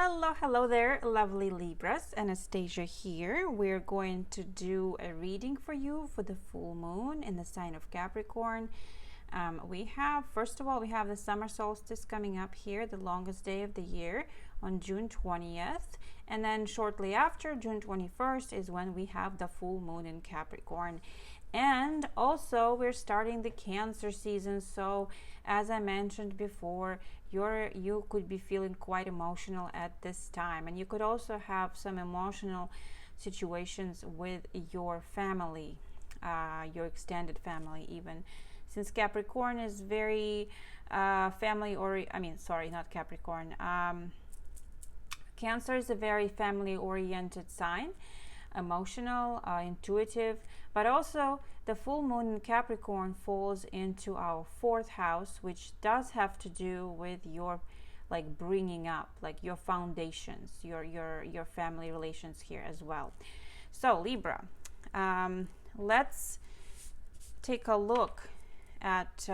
Hello there, lovely Libras. Anastasia here. We're going to do a reading for you for the full moon in the sign of Capricorn. First of all, we have the summer solstice coming up here, the longest day of the year on June 20th. And then shortly after, June 21st, is when we have the full moon in Capricorn. And also, we're starting the Cancer season. So, as I mentioned before, you could be feeling quite emotional at this time. And you could also have some emotional situations with your family, your extended family even. Since Capricorn is very not Capricorn. Cancer is a very family-oriented sign, emotional, intuitive, but also the full moon in Capricorn falls into our fourth house, which does have to do with your bringing up, like your foundations, your family relations here as well. So Libra, let's take a look at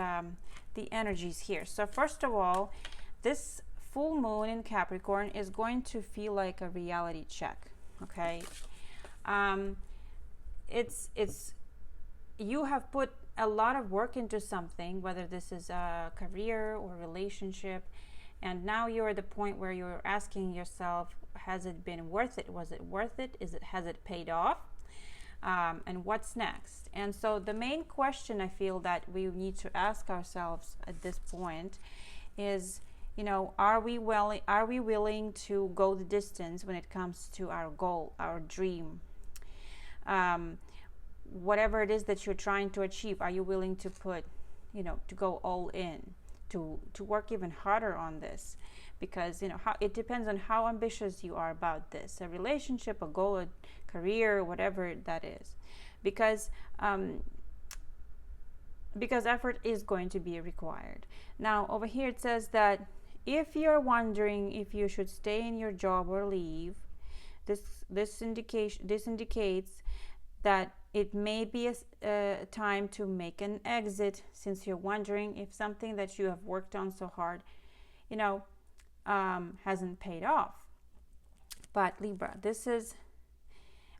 the energies here. So first of all, this full moon in Capricorn is going to feel like a reality check. Okay, you have put a lot of work into something, whether this is a career or relationship, and now you're at the point where you're asking yourself, has it been worth it? Was it worth it? Has it paid off? And what's next? And so the main question I feel that we need to ask ourselves at this point is, are we willing to go the distance when it comes to our goal, our dream? Whatever it is that you're trying to achieve, are you willing to put, to go all in, to work even harder on this? Because it depends on how ambitious you are about this, a relationship, a goal, a career, whatever that is, because effort is going to be required. Now over here it says that if you're wondering if you should stay in your job or leave, this indicates that it may be a time to make an exit, since you're wondering if something that you have worked on so hard hasn't paid off. But Libra, this is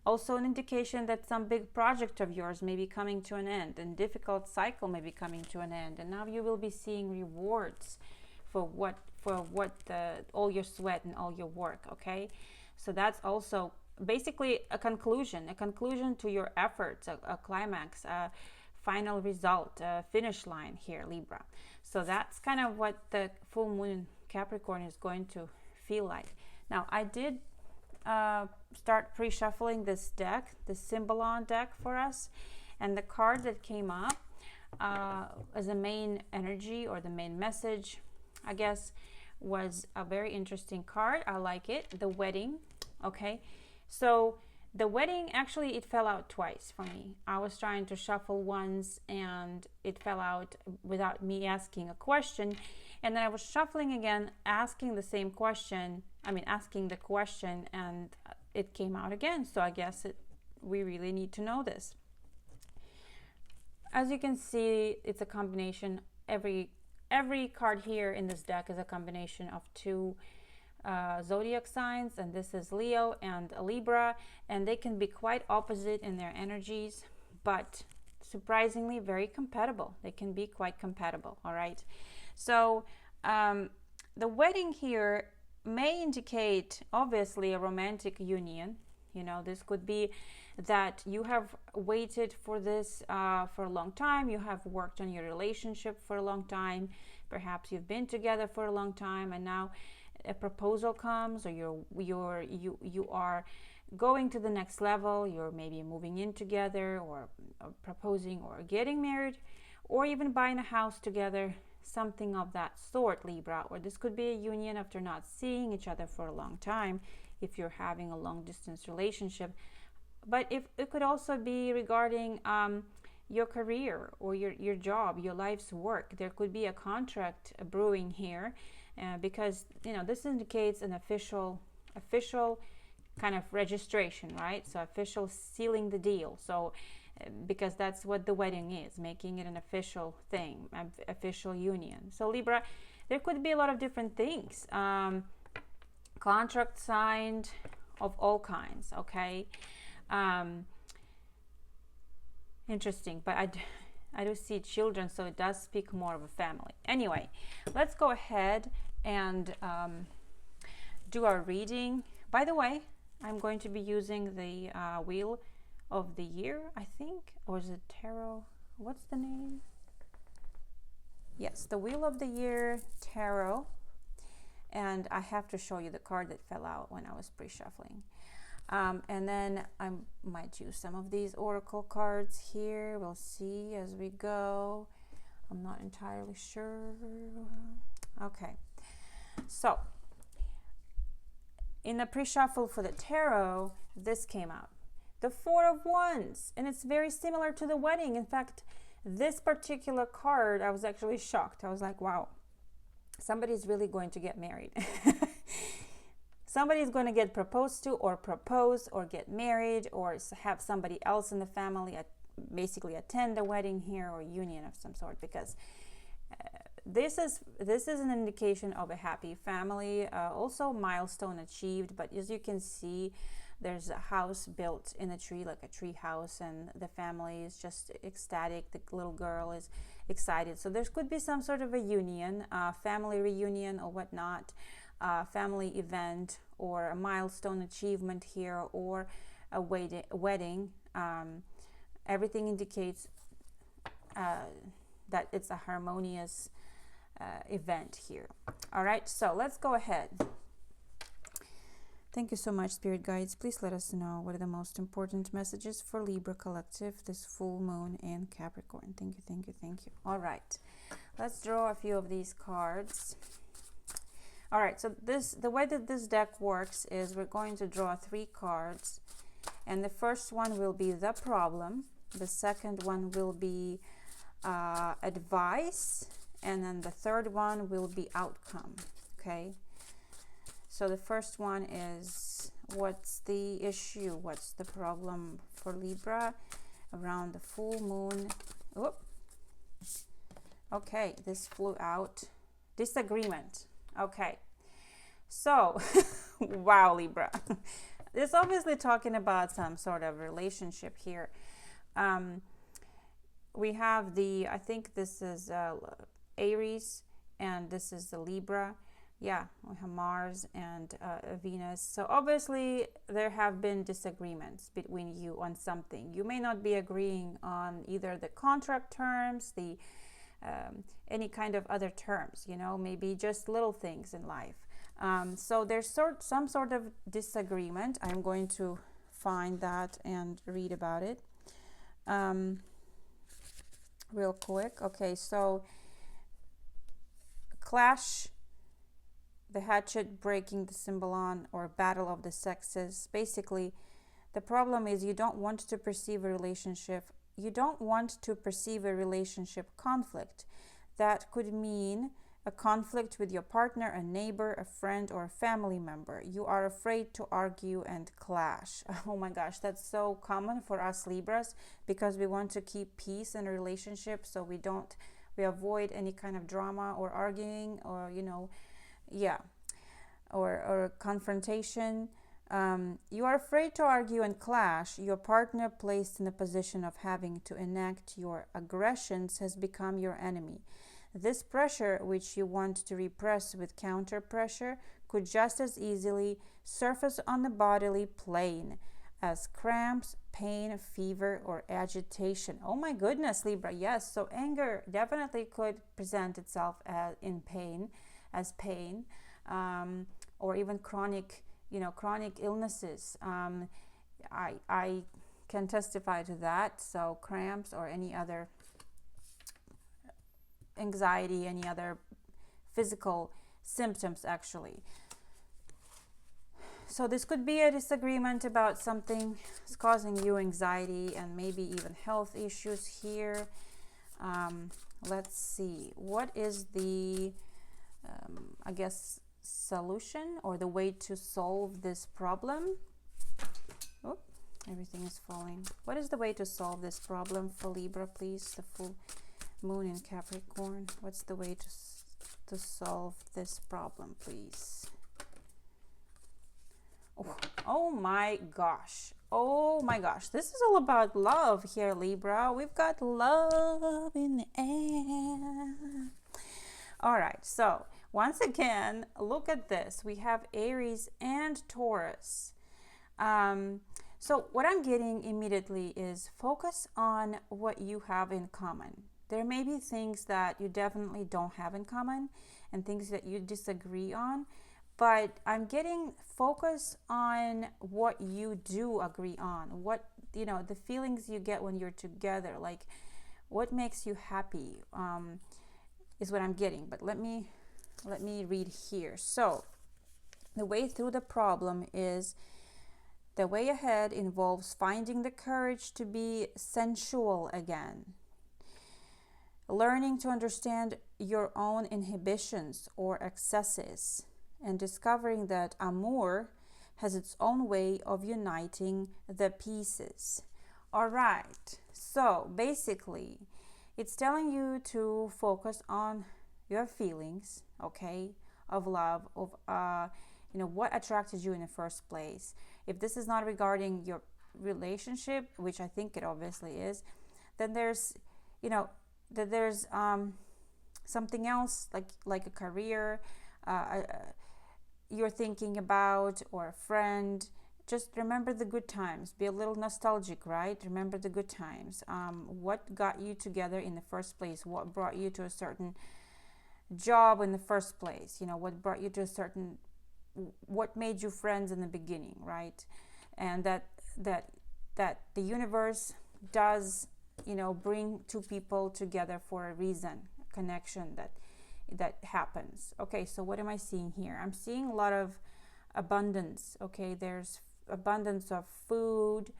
also an indication that some big project of yours may be coming to an end, and difficult cycle may be coming to an end, and now you will be seeing rewards for all your sweat and all your work. Okay, so that's also basically a conclusion to your efforts, a climax, a final result, a finish line here, Libra. So that's kind of what the full moon in Capricorn is going to feel like. Now I did start pre-shuffling this deck, the Symbolon deck for us, and the card that came up as a main energy, or the main message, I guess, was a very interesting card. I like it, the wedding. Okay, so the wedding, actually it fell out twice for me. I was trying to shuffle once and it fell out without me asking a question, and then I was shuffling again, asking the question, and it came out again. So I guess we really need to know this. As you can see, it's a combination. Every card here in this deck is a combination of two zodiac signs, and this is Leo and Libra, and they can be quite opposite in their energies, but surprisingly very compatible. They can be quite compatible. All right, so the wedding here may indicate obviously a romantic union. This could be that you have waited for this for a long time. You have worked on your relationship for a long time. Perhaps you've been together for a long time, and now a proposal comes, or you are going to the next level. You're maybe moving in together, or proposing, or getting married, or even buying a house together, something of that sort, Libra. Or this could be a union after not seeing each other for a long time, if you're having a long distance relationship. But if it could also be regarding your career, or your job, your life's work. There could be a contract brewing here, because this indicates an official kind of registration, right? So official sealing the deal. So because that's what the wedding is, making it an official thing, official union. So Libra, there could be a lot of different things contract signed of all kinds, okay? Interesting, but I do see children, so it does speak more of a family. Anyway, let's go ahead and do our reading. By the way, I'm going to be using the Wheel of the Year, I think, or is it Tarot? What's the name? Yes, the Wheel of the Year Tarot. And I have to show you the card that fell out when I was pre-shuffling. And then I might use some of these oracle cards here. We'll see as we go. I'm not entirely sure. Okay, so in the pre-shuffle for the tarot, this came out, the Four of Wands, and it's very similar to the wedding. In fact, this particular card, I was actually shocked. I was like, wow, somebody's really going to get married. Somebody's going to get proposed to, or propose, or get married, or have somebody else in the family basically attend a wedding here, or union of some sort, because this is an indication of a happy family, also milestone achieved. But as you can see, there's a house built in a tree, like a tree house, and the family is just ecstatic. The little girl is excited. So there could be some sort of a union, family reunion or whatnot, family event, or a milestone achievement here, or a wedding. Everything indicates that it's a harmonious event here. All right, so let's go ahead. Thank you so much, Spirit Guides. Please let us know what are the most important messages for Libra Collective this full moon in Capricorn. Thank you, thank you, thank you. All right, let's draw a few of these cards. All right, so the way that this deck works is we're going to draw 3 cards, and the first one will be the problem, the second one will be advice, and then the third one will be outcome. Okay, so the first one is, what's the issue, what's the problem for Libra around the full moon? Oop. Okay, this flew out. Disagreement. Okay, so wow, Libra. It's obviously talking about some sort of relationship here. We have I think this is Aries, and this is the Libra. Yeah, we have Mars and Venus. So obviously there have been disagreements between you on something. You may not be agreeing on either the contract terms, any kind of other terms, you know, maybe just little things in life. So there's some sort of disagreement. I'm going to find that and read about it real quick. Okay, so clash, the hatchet breaking the Symbolon, or battle of the sexes. Basically, the problem is you don't want to perceive a relationship. You don't want to perceive a relationship conflict. That could mean a conflict with your partner, a neighbor, a friend, or a family member. You are afraid to argue and clash. Oh my gosh, that's so common for us Libras, because we want to keep peace in a relationship, so we avoid any kind of drama or arguing, or or confrontation. You are afraid to argue and clash. Your partner, placed in a position of having to enact your aggressions, has become your enemy. This pressure, which you want to repress with counter pressure, could just as easily surface on the bodily plane as cramps, pain, fever, or agitation. Oh my goodness, Libra. Yes, so anger definitely could present itself as pain, or even chronic illnesses. I can testify to that. So cramps, or any other anxiety, any other physical symptoms, actually. So this could be a disagreement about something that's causing you anxiety, and maybe even health issues here. Let's see, what is the I guess solution, or the way to solve this problem? Oh, everything is falling. What is the way to solve this problem for Libra, please? The full moon in Capricorn. What's the way to solve this problem, please? Oh my gosh. Oh my gosh. This is all about love here, Libra. We've got love in the air. All right. So once again, look at this. We have Aries and Taurus. So what I'm getting immediately is focus on what you have in common. There may be things that you definitely don't have in common and things that you disagree on, but I'm getting focus on what you do agree on. What, the feelings you get when you're together, like what makes you happy, is what I'm getting. But let me read here. So the way through the problem is the way ahead involves finding the courage to be sensual again, learning to understand your own inhibitions or excesses, and discovering that amour has its own way of uniting the pieces. All right, so basically it's telling you to focus on your feelings, okay, of love, of what attracted you in the first place. If this is not regarding your relationship, which I think it obviously is, then there's something else, like a career you're thinking about, or a friend. Just remember the good times. Be a little nostalgic, right? Remember the good times. What got you together in the first place? What brought you to a certain job in the first place? What brought you to a certain, what made you friends in the beginning, right? And that the universe does, bring two people together for a reason, a connection that happens. Okay, so what am I seeing here? I'm seeing a lot of abundance. Okay, there's abundance of food.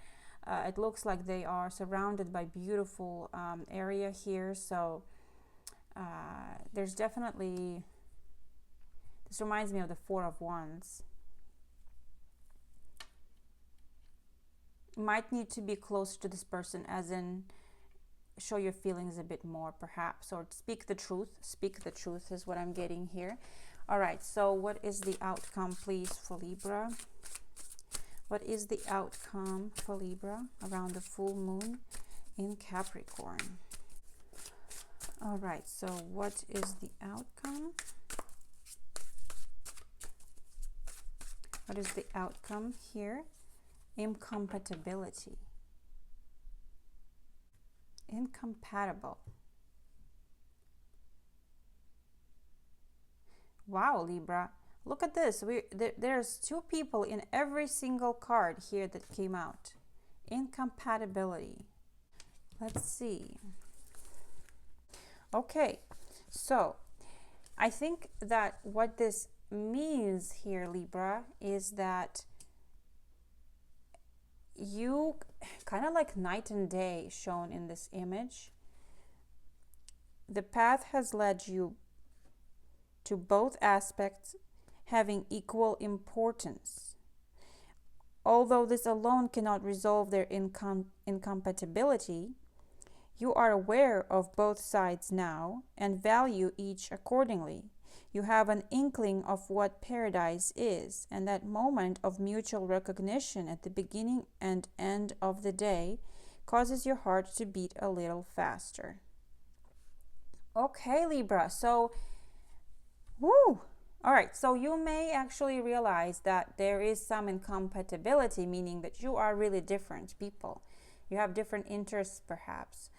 It looks like they are surrounded by beautiful area here. So there's definitely, this reminds me of the Four of Wands. Might need to be close to this person, as in show your feelings a bit more, perhaps, or speak the truth. Speak the truth is what I'm getting here. All right, so what is the outcome, please, for Libra? What is the outcome for Libra around the full moon in Capricorn? All right, so what is the outcome? What is the outcome here? Incompatibility. Incompatible. Wow, Libra. Look at this. There's two people in every single card here that came out. Incompatibility. Let's see. Okay, so I think that what this means here, Libra, is that you, kind of like night and day shown in this image, the path has led you to both aspects having equal importance. Although this alone cannot resolve their incompatibility, you are aware of both sides now and value each accordingly. You have an inkling of what paradise is, and that moment of mutual recognition at the beginning and end of the day causes your heart to beat a little faster. Okay, Libra, so, woo! All right, so you may actually realize that there is some incompatibility, meaning that you are really different people. You have different interests, perhaps.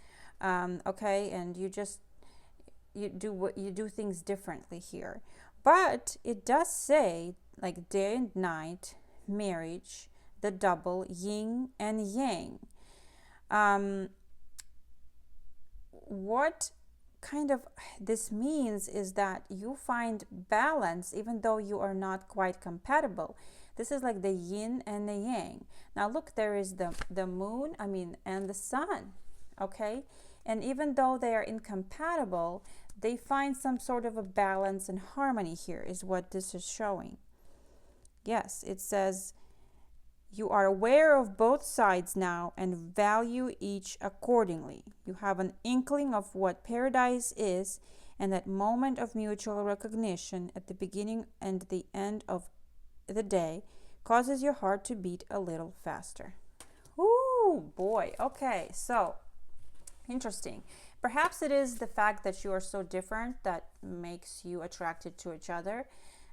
Okay, and you do things differently here. But it does say, like, day and night, marriage, the double, yin and yang. What kind of this means is that you find balance even though you are not quite compatible. This is like the yin and the yang. Now look, there is the moon, and the sun, okay? And even though they are incompatible, they find some sort of a balance and harmony here, is what this is showing. Yes, it says you are aware of both sides now and value each accordingly. You have an inkling of what paradise is, and that moment of mutual recognition at the beginning and the end of the day causes your heart to beat a little faster. Ooh, boy. Okay, so interesting. Perhaps it is the fact that you are so different that makes you attracted to each other,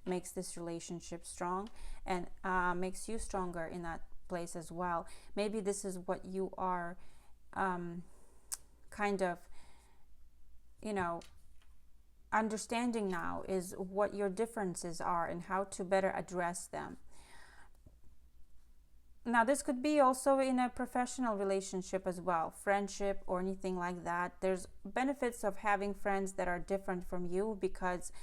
makes this relationship strong, and makes you stronger in that place as well. Maybe this is what you are kind of, you know, understanding now, is what your differences are and how to better address them. Now, this could be also in a professional relationship as well, friendship or anything like that. There's benefits of having friends that are different from you, because,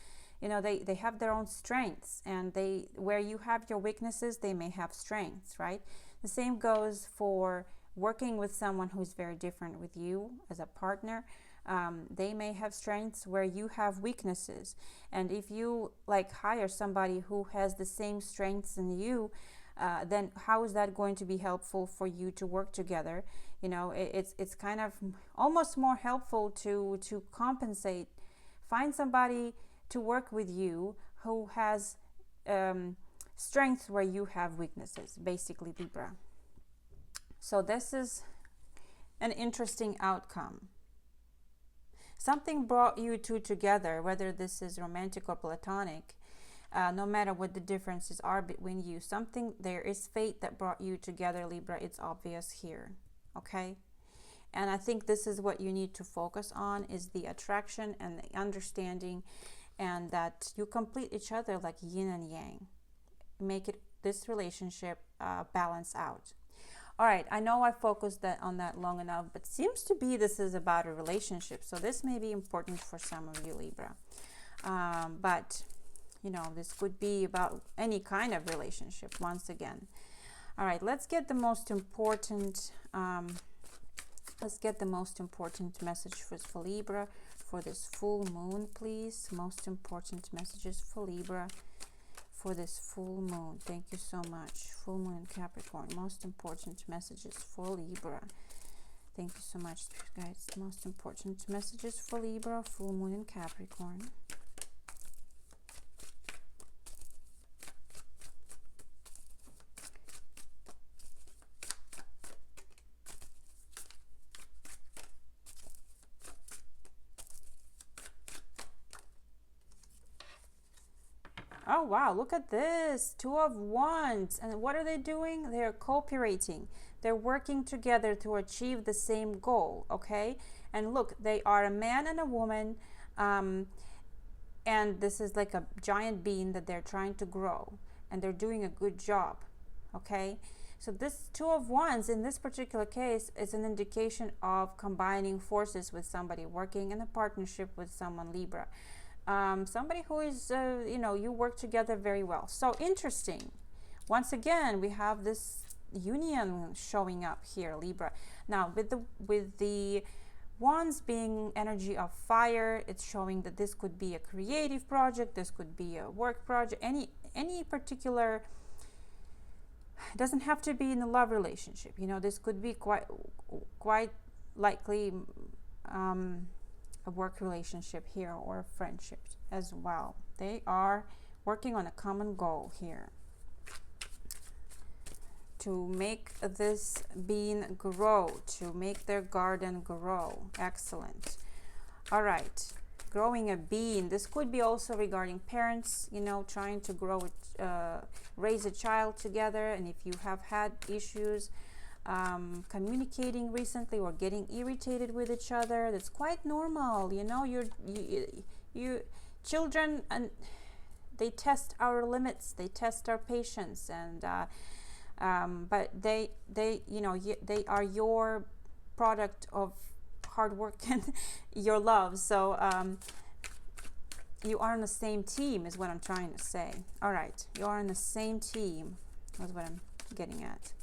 you know, they have their own strengths, and where you have your weaknesses, they may have strengths, right? The same goes for working with someone who's very different with you as a partner. They may have strengths where you have weaknesses. And if you like hire somebody who has the same strengths in you, then how is that going to be helpful for you to work together? You know, it's kind of almost more helpful to compensate. Find somebody to work with you who has strengths where you have weaknesses, basically, Libra. So this is an interesting outcome. Something brought you two together, whether this is romantic or platonic. No matter what the differences are between you, there is fate that brought you together, Libra. It's obvious here, okay? And I think this is what you need to focus on, is the attraction and the understanding, and that you complete each other like yin and yang. Make this relationship balance out. All right, I know I focused on that long enough, but seems to be this is about a relationship. So this may be important for some of you, Libra. But you know, this could be about any kind of relationship once again. All right, let's get the most important message for Libra for this full moon, please. Most important messages for Libra for this full moon. Thank you so much. Full moon in Capricorn. Most important messages for Libra. Thank you so much, guys. Most important messages for Libra, full moon in Capricorn. Oh, wow, look at this. 2 of Wands. And what are they doing? They're cooperating. They're working together to achieve the same goal, okay? And look, they are a man and a woman. And this is like a giant bean that they're trying to grow. And they're doing a good job, okay? So this 2 of Wands in this particular case is an indication of combining forces with somebody, working in a partnership with someone, Libra. Somebody who is, you know, you work together very well. So interesting. Once again, we have this union showing up here, Libra. Now, with the Wands being energy of fire, it's showing that this could be a creative project, this could be a work project, any particular. It doesn't have to be in a love relationship. You know, this could be quite likely a work relationship here, or a friendship as well. They are working on a common goal here to make this bean grow, to make their garden grow. Excellent. All right, growing a bean. This could be also regarding parents, you know, trying to raise a child together. And if you have had issues communicating recently or getting irritated with each other, that's quite normal. You know, you children, and they test our limits, they test our patience, and but they you know, they are your product of hard work and your love. So you are on the same team is what I'm trying to say. All right, you are on the same team is what I'm getting at.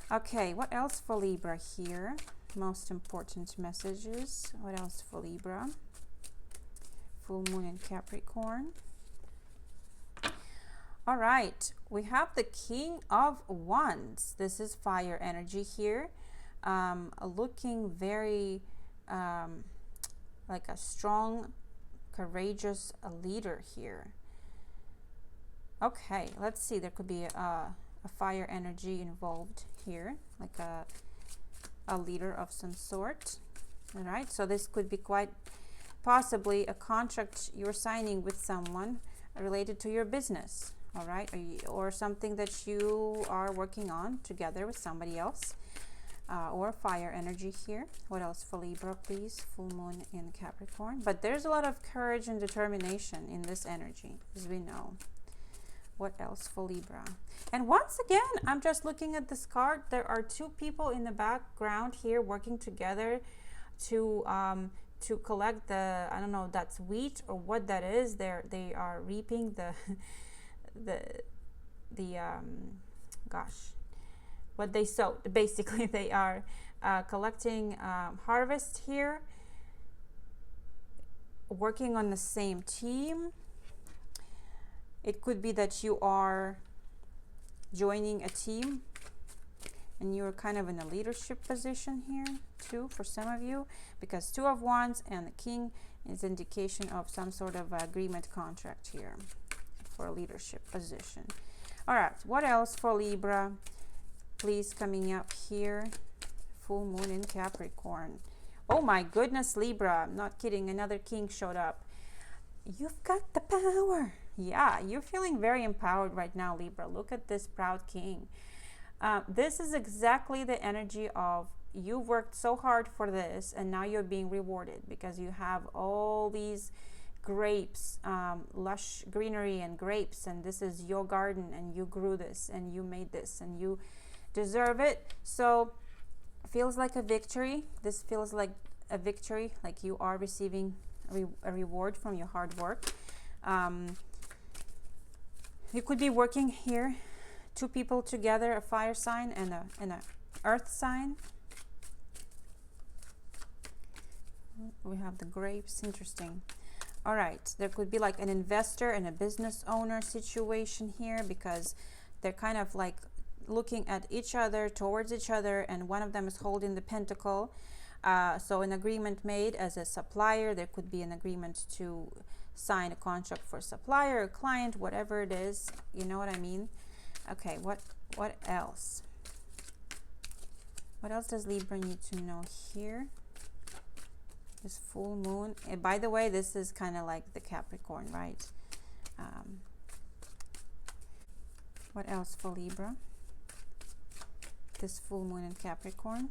Okay, what else for Libra here? Most important messages. What else for Libra? Full moon in Capricorn. All right, we have the King of Wands. This is fire energy here. Looking very like a strong, courageous leader here. Okay, let's see. There could be a a fire energy involved here, like a leader of some sort. All right, so this could be quite possibly a contract you're signing with someone related to your business. All right, or something that you are working on together with somebody else, or fire energy here. What else for Libra, please? Full moon in Capricorn. But there's a lot of courage and determination in this energy, as we know. What else for Libra? And once again, I'm just looking at this card. There are two people in the background here working together to collect the, I don't know, that's wheat or what that is. They are reaping gosh, what they sowed. Basically, they are collecting harvest here, working on the same team. It could be that you are joining a team and you're kind of in a leadership position here too for some of you, because Two of Wands and the King is indication of some sort of agreement contract here for a leadership position. All right, what else for Libra, please, coming up here? Full moon in Capricorn. Oh my goodness, Libra, I'm not kidding, another king showed up. You've got the power. Yeah, you're feeling very empowered right now, Libra. Look at this proud king. This is exactly the energy of you worked so hard for this and now you're being rewarded because you have all these grapes, lush greenery and grapes, and this is your garden and you grew this and you made this and you deserve it. So feels like a victory. This feels like a victory, like you are receiving a reward from your hard work. You could be working here, two people together, a fire sign and a earth sign. We have the grapes. Interesting. All right, there could be like an investor and a business owner situation here, because they're kind of like looking at each other, towards each other, and one of them is holding the pentacle. So an agreement made as a supplier. There could be an agreement to sign a contract for a supplier, a client, whatever it is. You know what I mean? Okay, what else? What else does Libra need to know here? This full moon. And by the way, this is kind of like the Capricorn, right? What else for Libra? This full moon in Capricorn.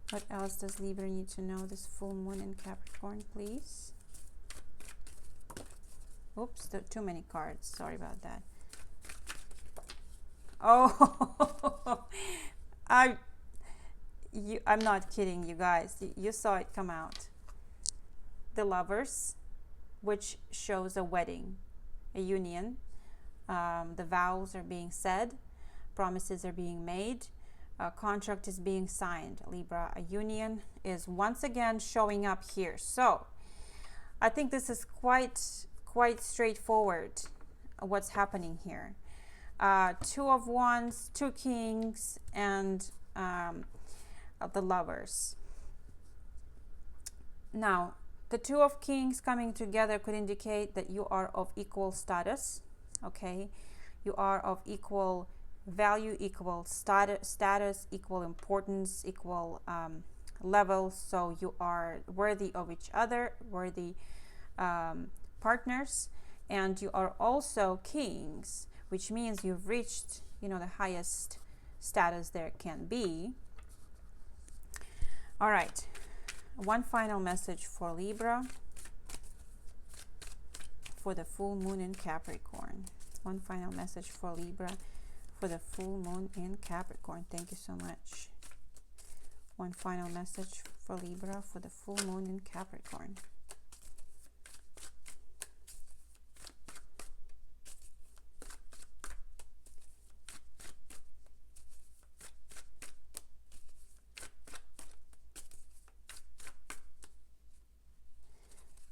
What else does Libra need to know? This full moon in Capricorn, please. Oops, there are too many cards. Sorry about that. Oh, I'm not kidding, you guys. You saw it come out. The Lovers, which shows a wedding, a union. The vows are being said, promises are being made, a contract is being signed. Libra, a union is once again showing up here. So I think this is quite straightforward what's happening here. Two of Wands, two Kings, and the Lovers. Now, the Two of Kings coming together could indicate that you are of equal status. Okay, you are of equal value, equal status, equal importance, equal level. So you are worthy of each other, worthy partners, and you are also kings, which means you've reached, you know, the highest status there can be. All right, one final message for Libra for the full moon in Capricorn. One final message for Libra for the full moon in Capricorn. Thank you so much. One final message for Libra for the full moon in Capricorn.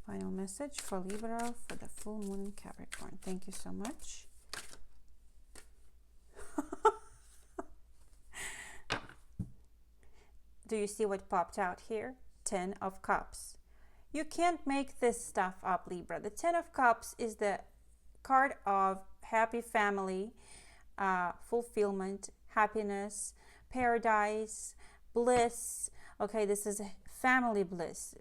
Final message for Libra for the full moon in Capricorn. Thank you so much. Do you see what popped out here? 10 of Cups. You can't make this stuff up, Libra. The 10 of Cups is the card of happy family, fulfillment, happiness, paradise, bliss. Okay, this is family bliss,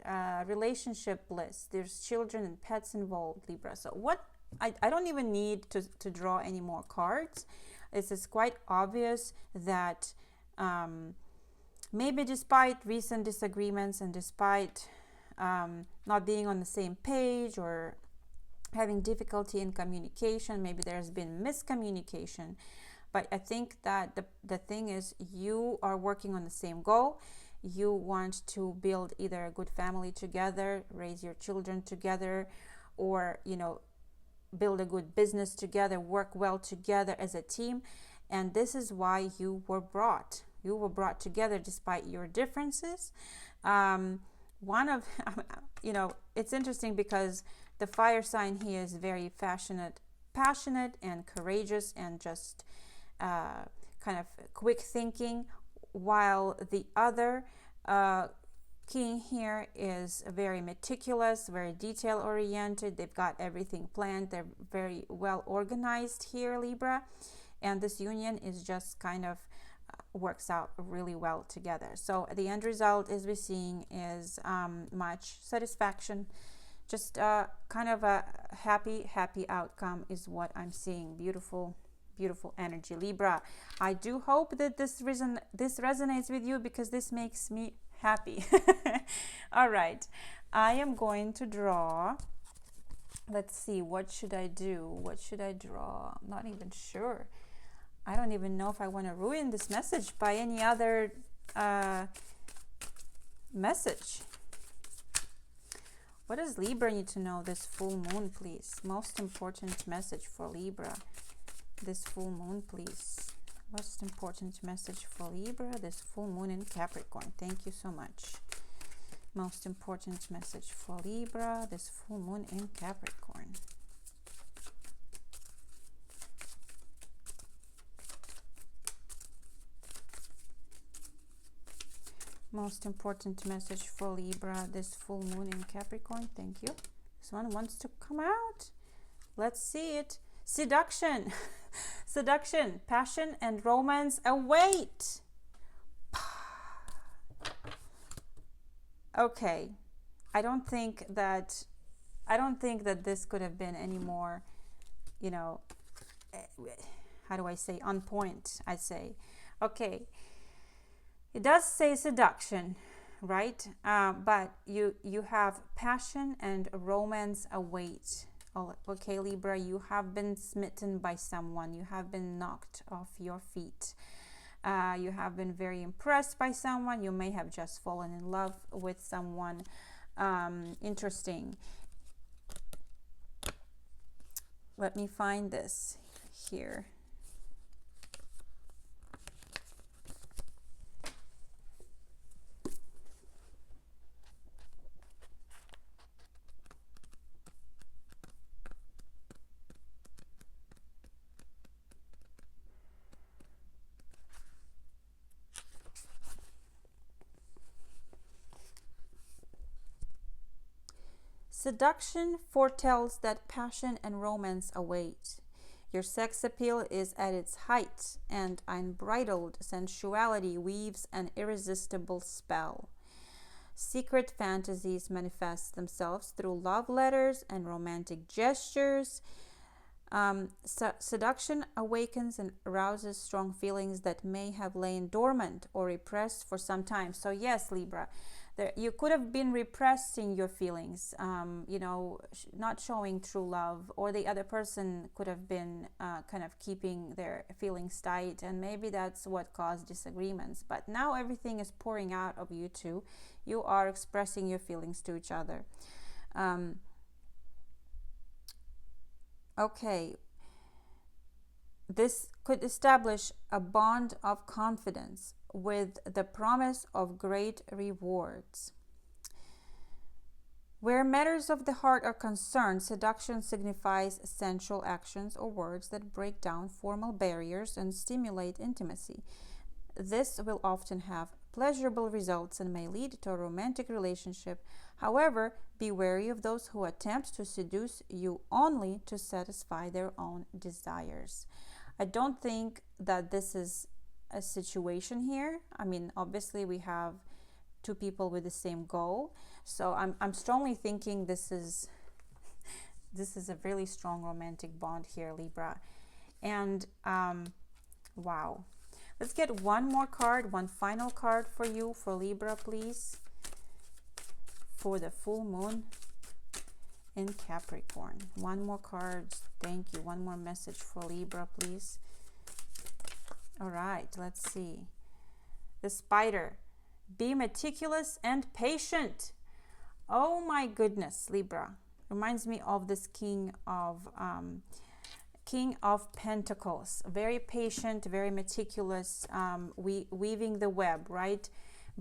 relationship bliss. There's children and pets involved, Libra. So what, I don't even need to draw any more cards. This is quite obvious that maybe despite recent disagreements and despite not being on the same page or having difficulty in communication, maybe there's been miscommunication, but I think that the thing is, you are working on the same goal. You want to build either a good family together, raise your children together, or, you know, build a good business together, work well together as a team. And this is why you were brought together despite your differences. One of, you know, it's interesting because the fire sign here is very passionate and courageous and just kind of quick thinking, while the other king here is very meticulous, very detail oriented. They've got everything planned. They're very well organized here, Libra. And this union is just kind of works out really well together. So the end result, as we're seeing, is much satisfaction. Just kind of a happy outcome is what I'm seeing. Beautiful energy, Libra. I do hope that this resonates with you, because this makes me happy. All right, I am going to draw. Let's see, what should I do? What should I draw? I'm not even sure. I don't even know if I want to ruin this message by any other message. What does Libra need to know this full moon, please? Most important message for Libra. This full moon, please. Most important message for Libra, this full moon in Capricorn. Thank you so much. Most important message for Libra, this full moon in Capricorn. Most important message for Libra, this full moon in Capricorn. Thank you. This one wants to come out. Let's see it. Seduction. Seduction, passion, and romance await. Okay. I don't think that this could have been any more, you know, how do I say, on point, I say. Okay. It does say seduction, right? But you have passion and romance await. Okay, Libra, you have been smitten by someone. You have been knocked off your feet. You have been very impressed by someone. You may have just fallen in love with someone. Interesting. Let me find this here. Seduction foretells that passion and romance await. Your sex appeal is at its height, and unbridled sensuality weaves an irresistible spell. Secret fantasies manifest themselves through love letters and romantic gestures. Seduction awakens and arouses strong feelings that may have lain dormant or repressed for some time. So yes, Libra, you could have been repressing your feelings, you know, not showing true love, or the other person could have been kind of keeping their feelings tight, and maybe that's what caused disagreements. But now everything is pouring out of you two. You are expressing your feelings to each other. Okay. This could establish a bond of confidence with the promise of great rewards. Where matters of the heart are concerned, seduction signifies sensual actions or words that break down formal barriers and stimulate intimacy. This will often have pleasurable results and may lead to a romantic relationship. However, be wary of those who attempt to seduce you only to satisfy their own desires. I don't think that this is a situation here. I mean, obviously we have two people with the same goal, so I'm strongly thinking this is a really strong romantic bond here, Libra. And wow, let's get one more card, one final card for you, for Libra, please, for the full moon in Capricorn. One more card, thank you. One more message for Libra, please. All right, let's see. The Spider. Be meticulous and patient. Oh my goodness, Libra. Reminds me of this King of Pentacles. Very patient, very meticulous, weaving the web, right?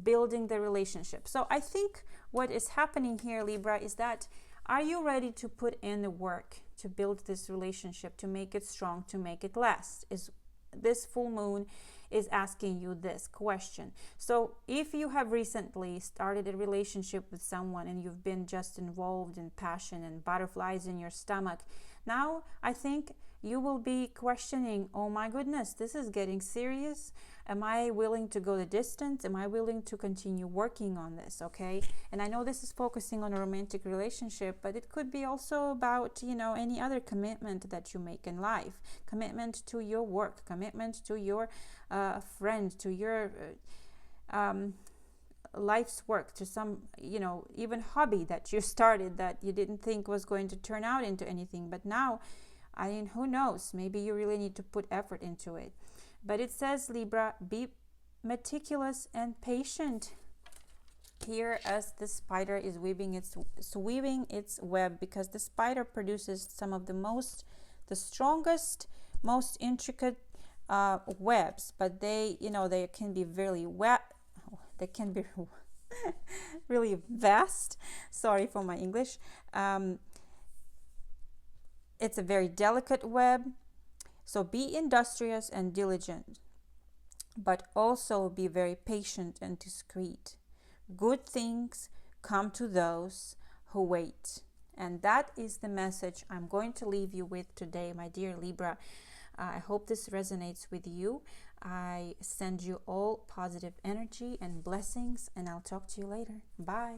Building the relationship. So I think what is happening here, Libra, is that, are you ready to put in the work to build this relationship, to make it strong, to make it last? Is this full moon is asking you this question. So if you have recently started a relationship with someone and you've been just involved in passion and butterflies in your stomach, now I think you will be questioning, oh my goodness, this is getting serious. Am I willing to go the distance? Am I willing to continue working on this? Okay. And I know this is focusing on a romantic relationship, but it could be also about, you know, any other commitment that you make in life. Commitment to your work, commitment to your friend, to your life's work, to some, you know, even hobby that you started that you didn't think was going to turn out into anything. But now, I mean, who knows? Maybe you really need to put effort into it. But it says, Libra, be meticulous and patient here as the spider is weaving its web, because the spider produces some of the strongest, most intricate webs, but they, you know, they can be really they can be really vast. Sorry for my English. It's a very delicate web. So be industrious and diligent, but also be very patient and discreet. Good things come to those who wait. And that is the message I'm going to leave you with today, my dear Libra. I hope this resonates with you. I send you all positive energy and blessings, and I'll talk to you later. Bye.